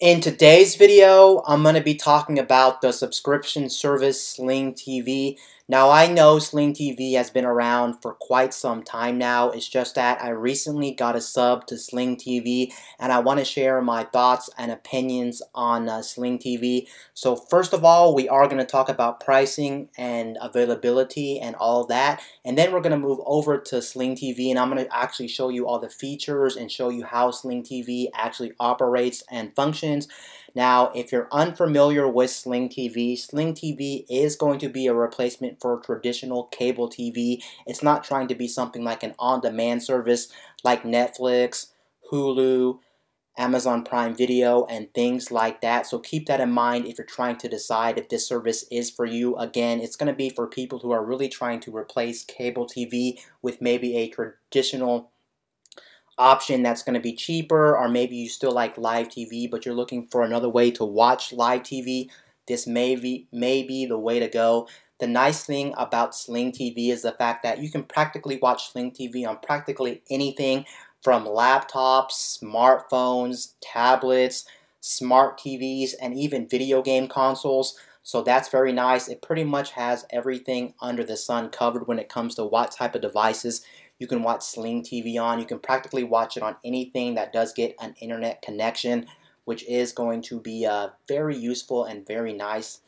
In today's video, I'm going to be talking about the subscription service Sling TV. Now, I know Sling TV has been around for quite some time now. It's just that I recently got a sub to Sling TV, and I want to share my thoughts and opinions on Sling TV. So first of all, we are going to talk about pricing and availability and all that. And then we're going to move over to Sling TV, and I'm going to actually show you all the features and show you how Sling TV actually operates and functions. Now, if you're unfamiliar with Sling TV is going to be a replacement for traditional cable TV. It's not trying to be something like an on-demand service like Netflix, Hulu, Amazon Prime Video, and things like that. So keep that in mind if you're trying to decide if this service is for you. Again, it's going to be for people who are really trying to replace cable TV with maybe a traditional option that's going to be cheaper, or maybe you still like live TV but you're looking for another way to watch live TV. This may be the way to go. The nice thing about Sling TV is the fact that you can practically watch Sling TV on practically anything from laptops, smartphones, tablets, smart TVs, and even video game consoles. So that's very nice. It pretty much has everything under the sun covered when it comes to what type of devices you can watch Sling TV on. You can practically watch it on anything that does get an internet connection, which is going to be very useful and very nice.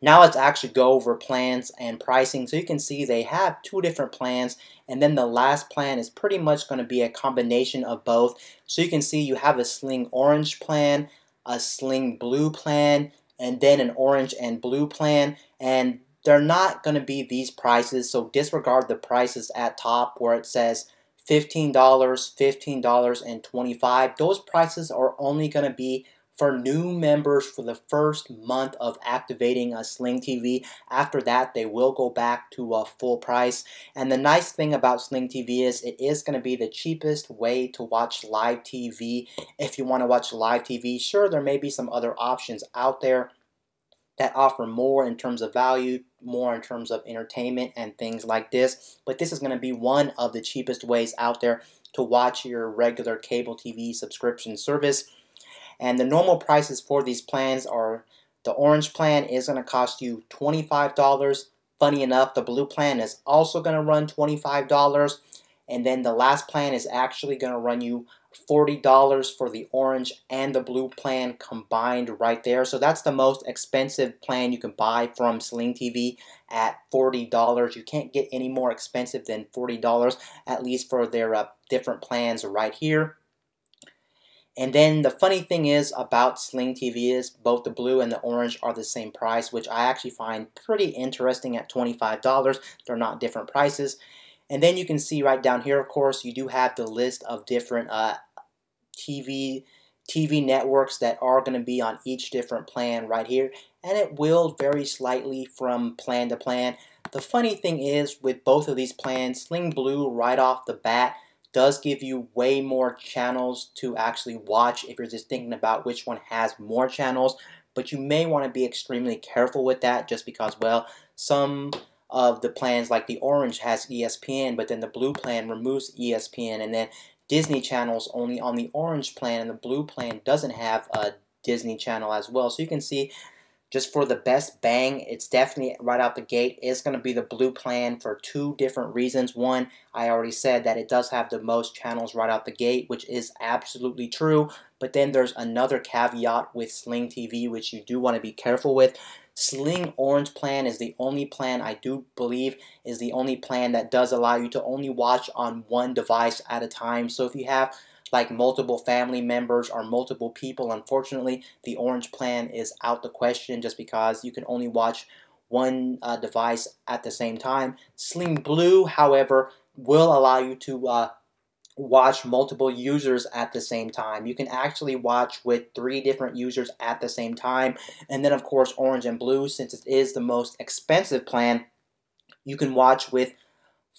Now let's actually go over plans and pricing. So you can see they have two different plans, and then the last plan is pretty much going to be a combination of both. So you can see you have a Sling Orange plan, a Sling Blue plan, and then an Orange and Blue plan, and they're not going to be these prices, so disregard the prices at top where it says $15, $15, and $25. Those prices are only going to be for new members for the first month of activating a Sling TV. After that, they will go back to a full price. And the nice thing about Sling TV is it is going to be the cheapest way to watch live TV. If you want to watch live TV, sure, there may be some other options out there that offer more in terms of value, more in terms of entertainment and things like this. But this is going to be one of the cheapest ways out there to watch your regular cable TV subscription service. And the normal prices for these plans are, the Orange plan is going to cost you $25. Funny enough, the Blue plan is also going to run $25. And then the last plan is actually going to run you $40 for the Orange and the Blue plan combined right there. So that's the most expensive plan you can buy from Sling TV at $40. You can't get any more expensive than $40, at least for their different plans right here. And then the funny thing is about Sling TV is both the Blue and the Orange are the same price, which I actually find pretty interesting at $25. They're not different prices. And then you can see right down here, of course, you do have the list of different TV networks that are going to be on each different plan right here. And it will vary slightly from plan to plan. The funny thing is with both of these plans, Sling Blue right off the bat does give you way more channels to actually watch if you're just thinking about which one has more channels. But you may want to be extremely careful with that just because, well, some of the plans like the Orange has ESPN, but then the Blue plan removes ESPN, and then Disney channels only on the Orange plan, and the Blue plan doesn't have a Disney channel as well. So you can see, just for the best bang, it's definitely right out the gate is going to be the Blue plan for two different reasons. One, I already said that it does have the most channels right out the gate, which is absolutely true. But then there's another caveat with Sling TV, which you do want to be careful with. Sling Orange plan is the only plan, I do believe, is the only plan that does allow you to only watch on one device at a time. So if you have like multiple family members or multiple people, unfortunately, the Orange plan is out the question just because you can only watch one device at the same time. Sling Blue, however, will allow you to watch multiple users at the same time. You can actually watch with 3 different users at the same time. And then, of course, Orange and Blue, since it is the most expensive plan, you can watch with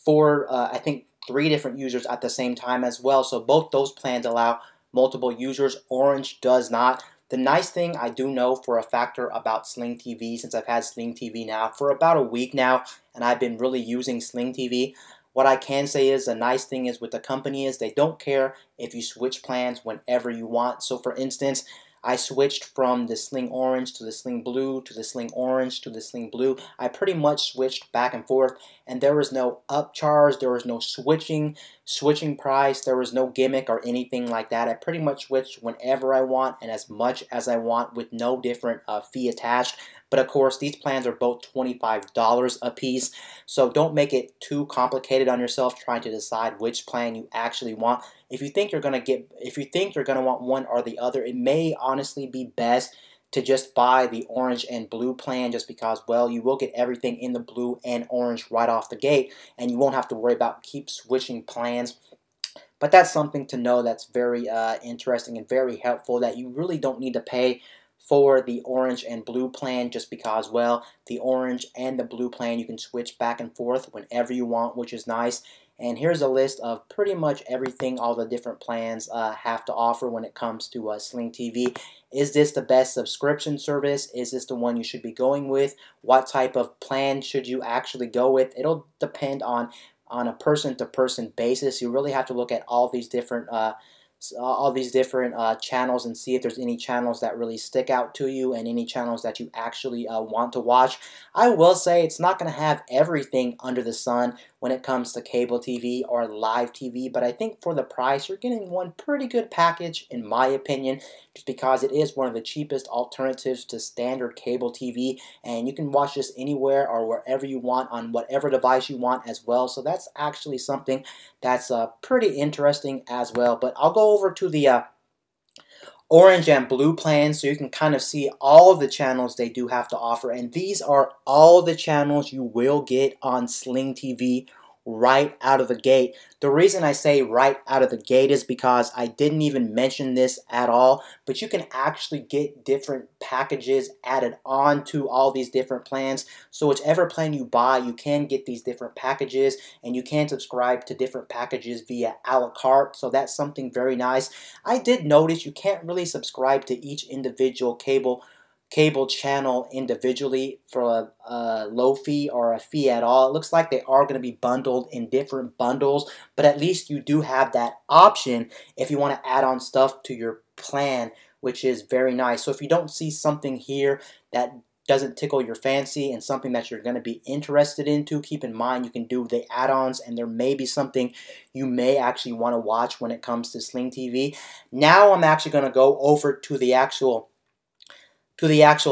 3 different users at the same time as well. So both those plans allow multiple users. Orange does not. The nice thing I do know for a factor about Sling TV, since I've had Sling TV now for about a week now, and I've been really using Sling TV, what I can say is the nice thing is with the company is they don't care if you switch plans whenever you want. So for instance, I switched from the Sling Orange to the Sling Blue to the Sling Orange to the Sling Blue. I pretty much switched back and forth, and there was no upcharge, there was no switching price, there was no gimmick or anything like that. I pretty much switched whenever I want and as much as I want with no different fee attached. But of course, these plans are both $25 a piece, so don't make it too complicated on yourself trying to decide which plan you actually want. If you think you're gonna want one or the other, it may honestly be best to just buy the orange and blue plan, just because, well, you will get everything in the blue and orange right off the gate, and you won't have to worry about keep switching plans. But that's something to know that's very interesting and very helpful, that you really don't need to pay for the orange and blue plan, just because, well, the orange and the blue plan you can switch back and forth whenever you want, which is nice. And here's a list of pretty much everything all the different plans have to offer when it comes to Sling TV. Is this the best subscription service? Is this the one you should be going with? What type of plan should you actually go with? It'll depend on a person-to-person basis. You really have to look at all these different channels and see if there's any channels that really stick out to you and any channels that you actually want to watch. I will say it's not going to have everything under the sun when it comes to cable TV or live TV, but I think for the price you're getting one pretty good package, in my opinion, just because it is one of the cheapest alternatives to standard cable TV, and you can watch this anywhere or wherever you want on whatever device you want as well. So that's actually something that's pretty interesting as well. But I'll go over to the orange and blue plans so you can kind of see all of the channels they do have to offer, and these are all the channels you will get on Sling TV right out of the gate. The reason I say right out of the gate is because I didn't even mention this at all, but you can actually get different packages added on to all these different plans. So whichever plan you buy, you can get these different packages, and you can subscribe to different packages via a la carte, so that's something very nice. I did notice you can't really subscribe to each individual cable channel individually for a low fee or a fee at all. It looks like they are going to be bundled in different bundles, but at least you do have that option if you want to add on stuff to your plan, which is very nice. So if you don't see something here that doesn't tickle your fancy and something that you're going to be interested into, keep in mind you can do the add-ons, and there may be something you may actually want to watch when it comes to Sling TV. Now I'm actually going to go over to the actual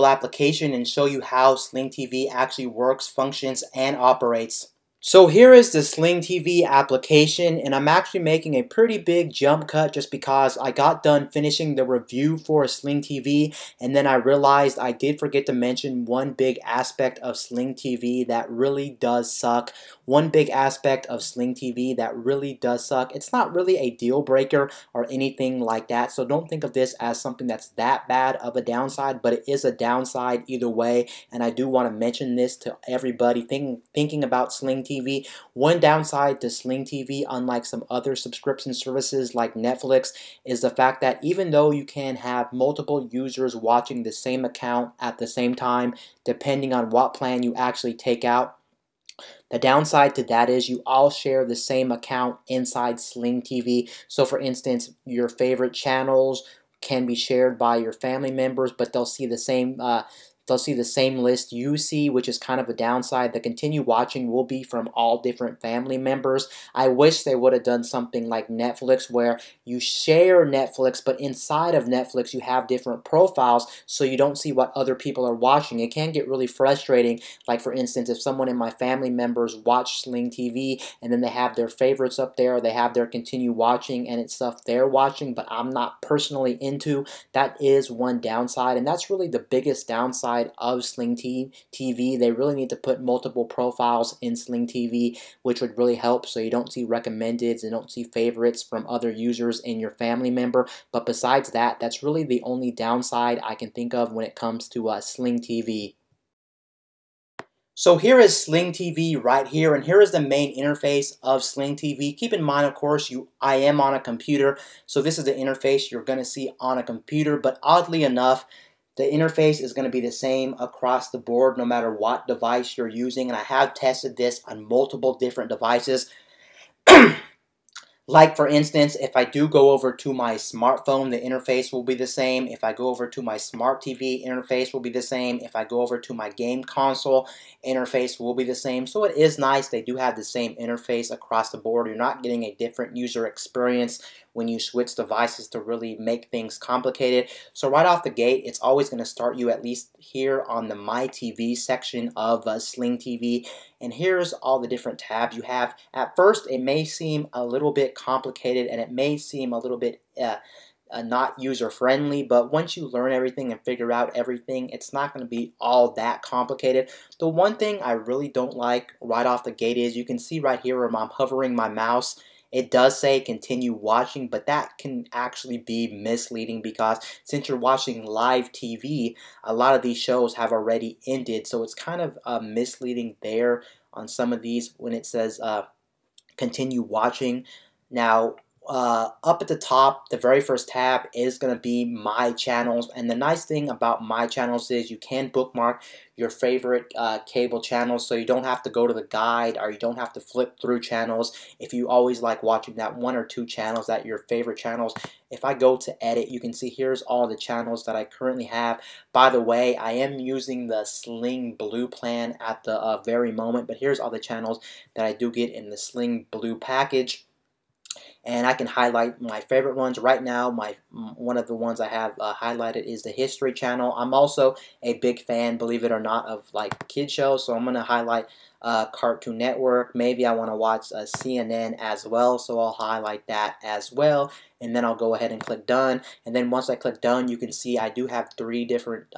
application and show you how Sling TV actually works, functions, and operates. So here is the Sling TV application, and I'm actually making a pretty big jump cut just because I got done finishing the review for Sling TV, and then I realized I did forget to mention one big aspect of Sling TV that really does suck. One big aspect of Sling TV that really does suck. It's not really a deal breaker or anything like that, so don't think of this as something that's that bad of a downside, but it is a downside either way, and I do want to mention this to everybody thinking about Sling TV. One downside to Sling TV, unlike some other subscription services like Netflix, is the fact that even though you can have multiple users watching the same account at the same time, depending on what plan you actually take out, the downside to that is you all share the same account inside Sling TV. So for instance, your favorite channels can be shared by your family members, but they'll see the same list you see, which is kind of a downside. The continue watching will be from all different family members. I wish they would have done something like Netflix where you share Netflix, but inside of Netflix you have different profiles so you don't see what other people are watching. It can get really frustrating. Like for instance, if someone in my family members watch Sling TV and then they have their favorites up there, or they have their continue watching and it's stuff they're watching but I'm not personally into, that is one downside, and that's really the biggest downside of Sling TV. They really need to put multiple profiles in Sling TV, which would really help so you don't see recommendeds and don't see favorites from other users in your family member. But besides that, that's really the only downside I can think of when it comes to Sling TV. So here is Sling TV right here, and here is the main interface of Sling TV. Keep in mind, of course, I am on a computer, so this is the interface you're going to see on a computer, but oddly enough, the interface is going to be the same across the board no matter what device you're using, and I have tested this on multiple different devices. Like for instance, if I do go over to my smartphone, the interface will be the same. If I go over to my smart TV, interface will be the same. If I go over to my game console, interface will be the same. So it is nice. They do have the same interface across the board. You're not getting a different user experience when you switch devices to really make things complicated. So right off the gate, it's always going to start you at least here on the My TV section of Sling TV. And here's all the different tabs you have. At first, it may seem a little bit complicated and it may seem a little bit not user-friendly, but once you learn everything and figure out everything, it's not going to be all that complicated. The one thing I really don't like right off the gate is you can see right here where I'm hovering my mouse, it does say continue watching, but that can actually be misleading because since you're watching live TV, a lot of these shows have already ended, so it's kind of misleading there on some of these when it says continue watching. Now, up at the top, the very first tab is going to be My Channels, and the nice thing about My Channels is you can bookmark your favorite cable channels, so you don't have to go to the guide or you don't have to flip through channels if you always like watching that one or two channels that your favorite channels. If I go to edit, you can see here's all the channels that I currently have. By the way, I am using the Sling Blue plan at the very moment, but here's all the channels that I do get in the Sling Blue package. And I can highlight my favorite ones right now. One of the ones I have highlighted is the History Channel. I'm also a big fan, believe it or not, of like kid shows, so I'm going to highlight Cartoon Network. Maybe I want to watch CNN as well, so I'll highlight that as well. And then I'll go ahead and click done. And then once I click done, you can see I do have three different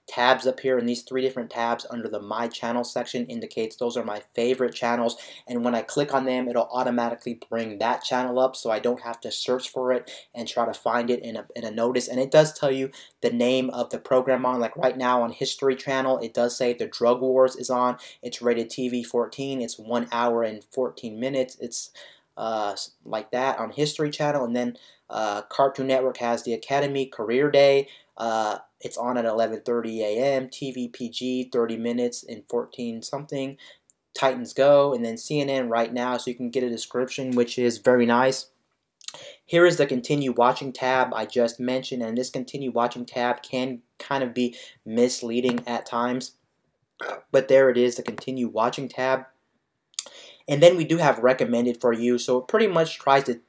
tabs up here, and these three different tabs under the My Channel section indicates those are my favorite channels, and when I click on them, it'll automatically bring that channel up, so I don't have to search for it and try to find it in a notice. And it does tell you the name of the program on. Like right now on History Channel, it does say The Drug Wars is on. It's rated TV 14. It's 1 hour and 14 minutes. It's like that on History Channel. And then Cartoon Network has The Academy Career Day. It's on at 11:30 a.m. TV PG 30 minutes and 14 something. Titans Go, and then CNN right now, so you can get a description, which is very nice. Here is the continue watching tab I just mentioned, and this continue watching tab can kind of be misleading at times, but there it is, the continue watching tab. And then we do have recommended for you, so it pretty much tries to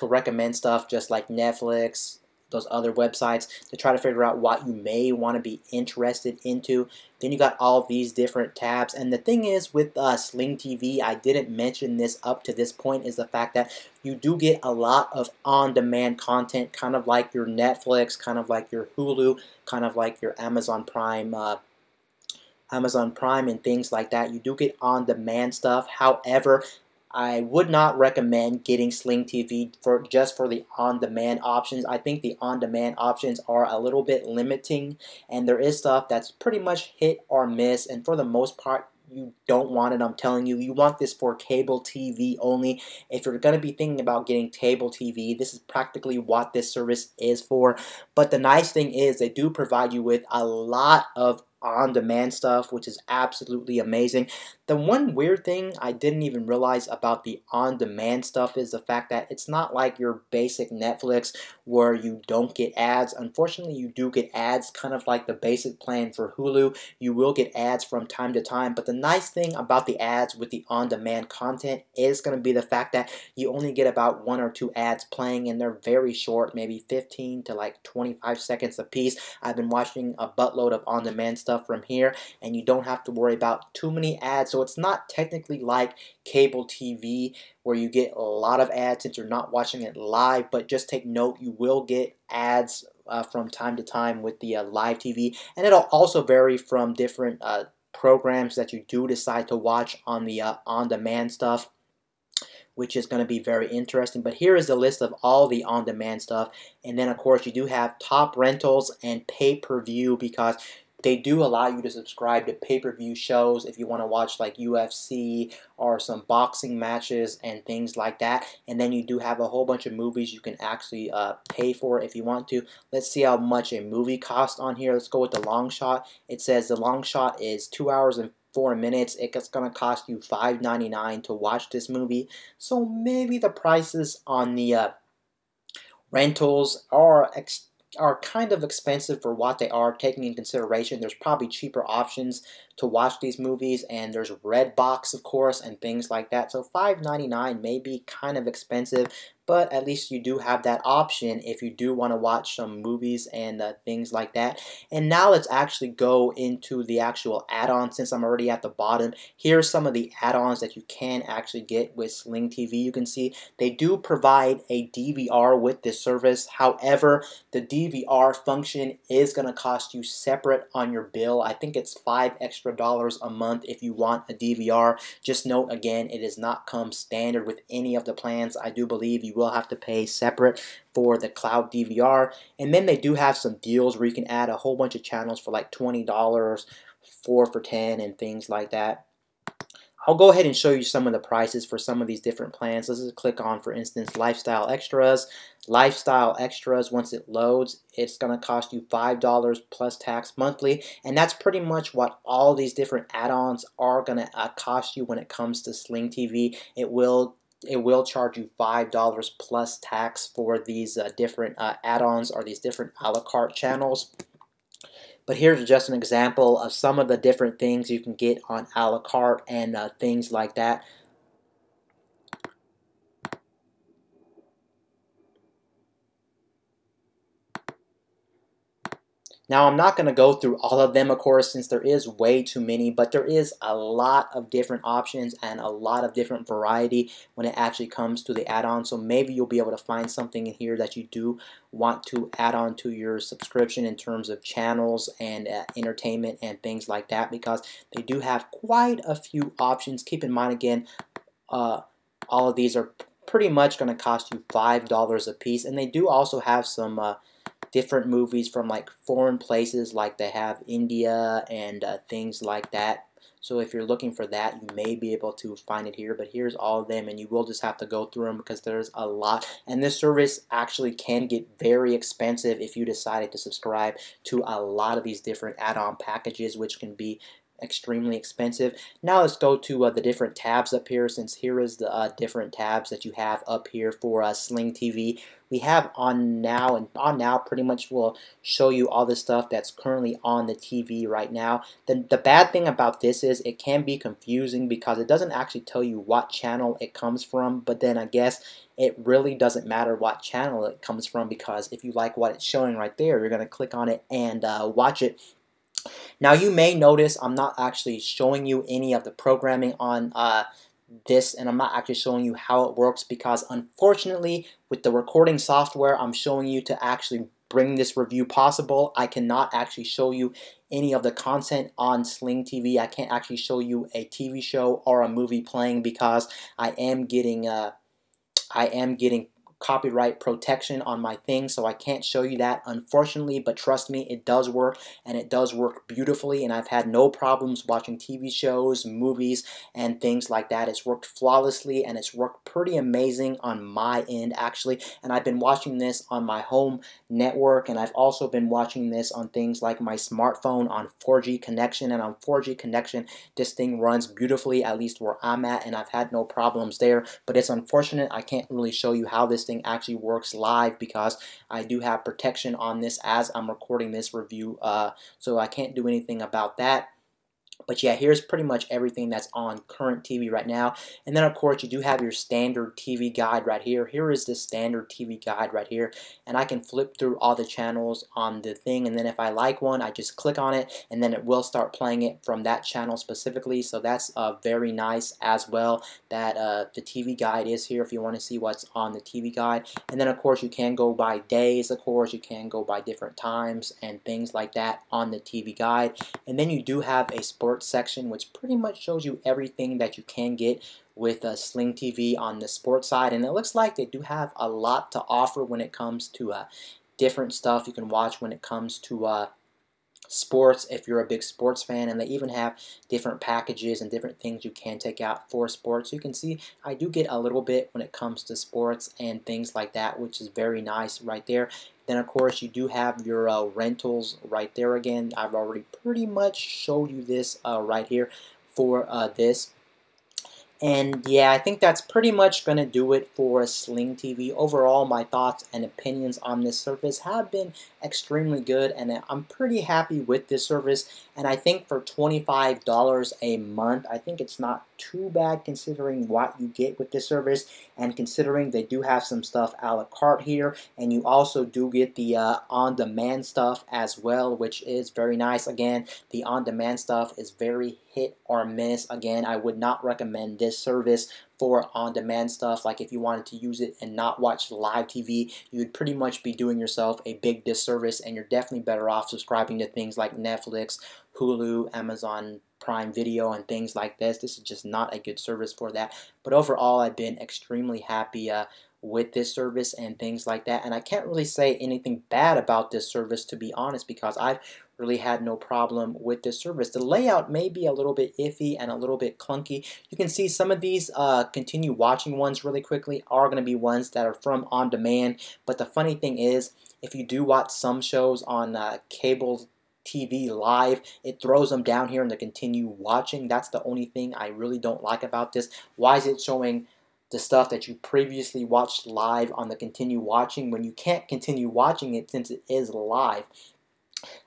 recommend stuff just like Netflix, those other websites, to try to figure out what you may want to be interested into. Then you got all these different tabs, and the thing is with Sling TV, I didn't mention this up to this point, is the fact that you do get a lot of on-demand content, kind of like your Netflix, kind of like your Hulu, kind of like your Amazon Prime and things like that. You do get on-demand stuff. However, I would not recommend getting Sling TV just for the on-demand options. I think the on-demand options are a little bit limiting, and there is stuff that's pretty much hit or miss, and for the most part, you don't want it. I'm telling you, you want this for cable TV only. If you're going to be thinking about getting cable TV, this is practically what this service is for. But the nice thing is they do provide you with a lot of on-demand stuff, which is absolutely amazing. The one weird thing I didn't even realize about the on-demand stuff is the fact that it's not like your basic Netflix where you don't get ads. Unfortunately, you do get ads, kind of like the basic plan for Hulu. You will get ads from time to time, but the nice thing about the ads with the on-demand content is going to be the fact that you only get about 1 or 2 ads playing, and they're very short, maybe 15 to like 25 seconds a piece. I've been watching a buttload of on-demand stuff from here, and you don't have to worry about too many ads. So it's not technically like cable TV where you get a lot of ads since you're not watching it live, but just take note, you will get ads from time to time with the live TV, and it'll also vary from different programs that you do decide to watch on the on-demand stuff, which is going to be very interesting. But here is the list of all the on-demand stuff, and then of course you do have top rentals and pay-per-view, because they do allow you to subscribe to pay-per-view shows if you want to watch like UFC or some boxing matches and things like that. And then you do have a whole bunch of movies you can actually pay for if you want to. Let's see how much a movie costs on here. Let's go with the long shot. It says the long shot is 2 hours and 4 minutes, it's going to cost you $5.99 to watch this movie. So maybe the prices on the rentals are kind of expensive for what they are, taking in consideration there's probably cheaper options to watch these movies, and there's Redbox, of course, and things like that. So $5.99 may be kind of expensive, but at least you do have that option if you do want to watch some movies and things like that. And now let's actually go into the actual add-ons. Since I'm already at the bottom, here's some of the add-ons that you can actually get with Sling TV. You can see they do provide a DVR with this service. However, the DVR function is going to cost you separate on your bill. I think it's $5 extra a month if you want a DVR. Just note again, it does not come standard with any of the plans. I do believe you will have to pay separate for the cloud DVR. And then they do have some deals where you can add a whole bunch of channels for like $20, 4 for $10, and things like that. I'll go ahead and show you some of the prices for some of these different plans. Let's just click on, for instance, Lifestyle Extras. Lifestyle Extras, once it loads, it's going to cost you $5 plus tax monthly. And that's pretty much what all these different add-ons are going to cost you when it comes to Sling TV. It will charge you $5 plus tax for these different add-ons or these different a la carte channels. But here's just an example of some of the different things you can get on a la carte and things like that. Now, I'm not going to go through all of them, of course, since there is way too many, but there is a lot of different options and a lot of different variety when it actually comes to the add-on. So maybe you'll be able to find something in here that you do want to add on to your subscription in terms of channels and entertainment and things like that, because they do have quite a few options. Keep in mind, again, all of these are pretty much going to cost you $5 a piece, and they do also have some different movies from like foreign places, like they have India and things like that. So if you're looking for that, you may be able to find it here, but here's all of them, and you will just have to go through them because there's a lot. And this service actually can get very expensive if you decided to subscribe to a lot of these different add-on packages, which can be extremely expensive. Now let's go to the different tabs up here, since here is the different tabs that you have up here for Sling TV. We have on now, and on now pretty much will show you all the stuff that's currently on the TV right now. The bad thing about this is it can be confusing because it doesn't actually tell you what channel it comes from, but then I guess it really doesn't matter what channel it comes from, because if you like what it's showing right there, you're going to click on it and watch it. Now you may notice I'm not actually showing you any of the programming on this, and I'm not actually showing you how it works because unfortunately with the recording software I'm showing you to actually bring this review possible, I cannot actually show you any of the content on Sling TV. I can't actually show you a TV show or a movie playing because I am getting copyright protection on my thing, so I can't show you that, unfortunately. But trust me, it does work, and it does work beautifully, and I've had no problems watching TV shows, movies, and things like that. It's worked flawlessly, and it's worked pretty amazing on my end, actually. And I've been watching this on my home network, and I've also been watching this on things like my smartphone on 4G connection, and on 4G connection this thing runs beautifully, at least where I'm at, and I've had no problems there. But it's unfortunate I can't really show you how this thing actually works live because I do have protection on this as I'm recording this review, so I can't do anything about that. But yeah, here's pretty much everything that's on current TV right now. And then of course you do have your standard TV guide right here. Here is the standard TV guide right here. And I can flip through all the channels on the thing. And then if I like one, I just click on it. And then it will start playing it from that channel specifically. So that's very nice as well that the TV guide is here if you want to see what's on the TV guide. And then of course you can go by days. Of course you can go by different times and things like that on the TV guide. And then you do have a sports section, which pretty much shows you everything that you can get with Sling TV on the sports side, and it looks like they do have a lot to offer when it comes to different stuff you can watch when it comes to sports if you're a big sports fan, and they even have different packages and different things you can take out for sports. You can see I do get a little bit when it comes to sports and things like that, which is very nice right there. Then of course you do have your rentals right there again. I've already pretty much showed you this right here. for this. And yeah, I think that's pretty much going to do it for Sling TV. Overall, my thoughts and opinions on this service have been extremely good, and I'm pretty happy with this service. And I think for $25 a month, I think it's not too bad considering what you get with this service, and considering they do have some stuff a la carte here, and you also do get the on-demand stuff as well, which is very nice. Again, the on-demand stuff is very hit or miss. Again, I would not recommend this service for on-demand stuff. Like if you wanted to use it and not watch live TV, you would pretty much be doing yourself a big disservice, and you're definitely better off subscribing to things like Netflix, Hulu, Amazon Prime Video, and things like this. This is just not a good service for that. But overall, I've been extremely happy with this service and things like that, and I can't really say anything bad about this service, to be honest, because I've really had no problem with this service. The layout may be a little bit iffy and a little bit clunky. You can see some of these continue watching ones really quickly are going to be ones that are from on demand, but the funny thing is, if you do watch some shows on cable TV live, it throws them down here in the continue watching. That's the only thing I really don't like about this. Why is it showing the stuff that you previously watched live on the continue watching when you can't continue watching it since it is live?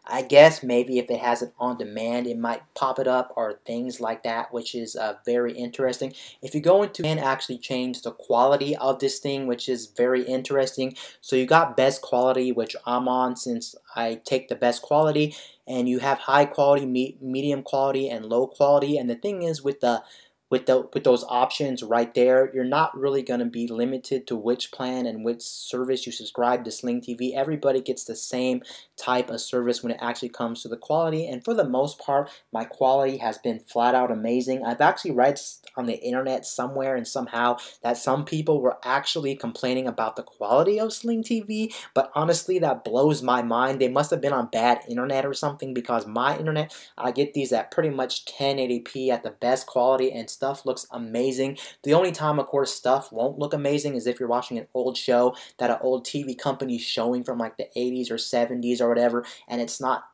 I guess maybe if it has it on demand, it might pop it up or things like that, which is very interesting. If you go into and actually change the quality of this thing, which is very interesting. So you got best quality, which I'm on since I take the best quality, and you have high quality, medium quality, and low quality. And the thing is with those options right there, you're not really going to be limited to which plan and which service you subscribe to Sling TV. Everybody gets the same type of service when it actually comes to the quality, and for the most part, my quality has been flat out amazing. I've actually read on the internet somewhere and somehow that some people were actually complaining about the quality of Sling TV, but honestly, that blows my mind. They must have been on bad internet or something, because my internet, I get these at pretty much 1080p at the best quality, and stuff looks amazing. The only time, of course, stuff won't look amazing is if you're watching an old show that an old TV company is showing from like the 80s or 70s or whatever, and it's not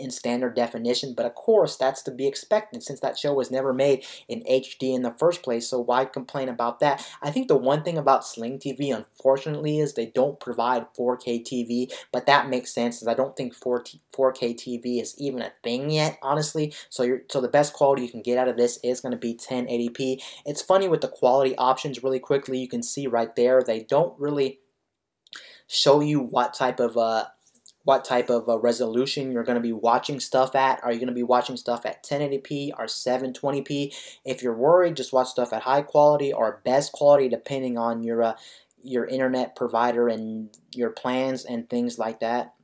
in standard definition. But of course, that's to be expected since that show was never made in HD in the first place, so why complain about that? I think the one thing about Sling TV, unfortunately, is they don't provide 4K TV, but that makes sense, because I don't think 4K TV is even a thing yet, honestly. So the best quality you can get out of this is going to be 1080p. It's funny with the quality options really quickly, you can see right there, they don't really show you what type of resolution you're going to be watching stuff at. Are you going to be watching stuff at 1080p or 720p? If you're worried, just watch stuff at high quality or best quality, depending on your internet provider and your plans and things like that.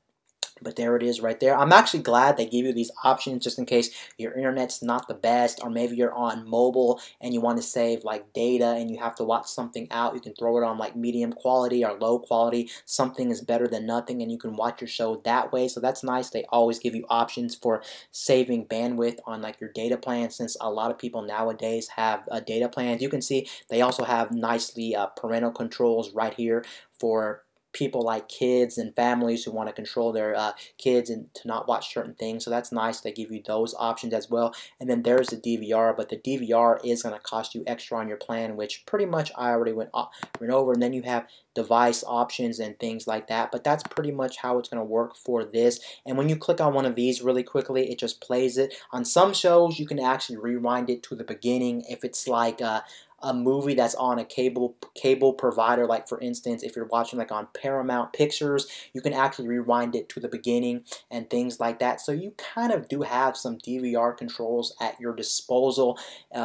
But there it is right there. I'm actually glad they give you these options just in case your internet's not the best, or maybe you're on mobile and you want to save like data and you have to watch something out. You can throw it on like medium quality or low quality. Something is better than nothing, and you can watch your show that way. So that's nice. They always give you options for saving bandwidth on like your data plan, since a lot of people nowadays have data plans. You can see they also have nicely parental controls right here for people like kids and families who want to control their kids and to not watch certain things. So that's nice. They give you those options as well. And then there's the DVR, but the DVR is going to cost you extra on your plan, which pretty much I already went over. And then you have device options and things like that. But that's pretty much how it's going to work for this. And when you click on one of these really quickly, it just plays it. On some shows, you can actually rewind it to the beginning if it's like a movie that's on a cable provider. Like for instance, if you're watching like on Paramount Pictures, you can actually rewind it to the beginning and things like that. So you kind of do have some DVR controls at your disposal,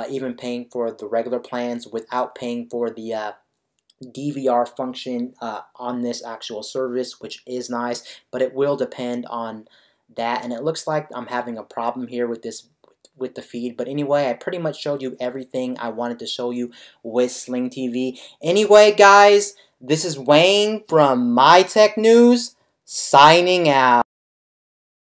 even paying for the regular plans without paying for the DVR function on this actual service, which is nice, but it will depend on that. And it looks like I'm having a problem here with the feed. But anyway, I pretty much showed you everything I wanted to show you with Sling TV. Anyway, guys, this is Wayne from My Tech News, signing out.